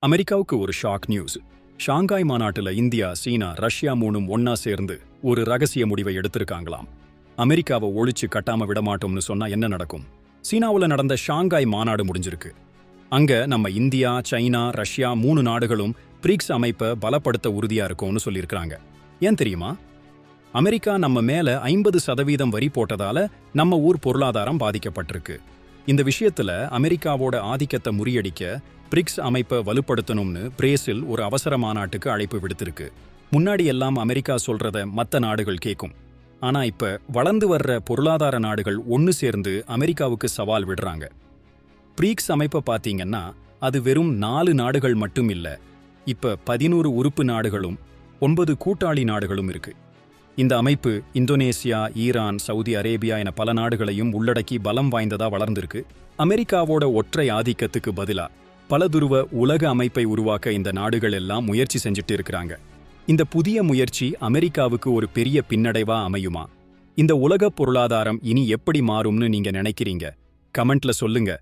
அமெரிக்காவுக்கு ஒரு shock news. Shanghai மாநாட்டுல India, சீனா, Russia மூணும் ஒன்னா சேர்ந்து ஒரு ரகசிய முடிவை எடுத்திருக்காங்களாம். அமெரிக்காவை ஒழிச்சு கட்டாம விடமாட்டோம்னு சொன்னா என்ன நடக்கும்? சீனாவுல நடந்த ஷாங்காய் மாநாடு முடிஞ்சிருக்கு. அங்க நம்ம இந்தியா, சைனா, ரஷ்யா மூணு நாடுகளும் பிரிக்ஸ் அமைப்பை பலப்படுத்த உறுதியா இருக்கும்னு சொல்லியிருக்காங்க. ஏன் தெரியுமா? அமெரிக்கா நம்ம மேல 50% வரி போட்டதால நம்ம ஊர் பொருளாதாரம் பாதிக்கப்பட்டிருக்கு. இந்த விஷயத்துல அமெரிக்காவோட ஆதிக்கத்தை முறியடிக்க பிரிக்ஸ் அமைப்பை வலுப்படுத்தணும்னு பிரேசில் ஒரு அவசர மாநாட்டுக்கு அழைப்பு விடுத்திருக்கு. முன்னாடி எல்லாம் அமெரிக்கா சொல்றத மத்த நாடுகள் கேட்கும். ஆனா இப்ப வளர்ந்து வர்ற பொருளாதார நாடுகள் ஒன்னு சேர்ந்து அமெரிக்காவுக்கு சவால் விடுறாங்க. பிரிக்ஸ் அமைப்பை பாத்தீங்கன்னா அது வெறும் 4 நாடுகள் மட்டும் இல்ல, இப்ப 11 உறுப்பு நாடுகளும் 9 கூட்டாளி நாடுகளும் இருக்கு. இந்த அமைப்பு இந்தோனேசியா, ஈரான், சவுதி அரேபியா என பல நாடுகளையும் உள்ளடக்கி பலம் வாய்ந்ததா வளர்ந்திருக்கு. அமெரிக்காவோட ஒற்றை ஆதிக்கத்துக்கு பதிலா பலதுருவ உலக அமைப்பை உருவாக்க இந்த நாடுகள் எல்லாம் முயற்சி செஞ்சுட்டு இருக்கிறாங்க. இந்த புதிய முயற்சி அமெரிக்காவுக்கு ஒரு பெரிய பின்னடைவா அமையுமா? இந்த உலக பொருளாதாரம் இனி எப்படி மாறும்னு நீங்க நினைக்கிறீங்க? கமெண்ட்ல சொல்லுங்க.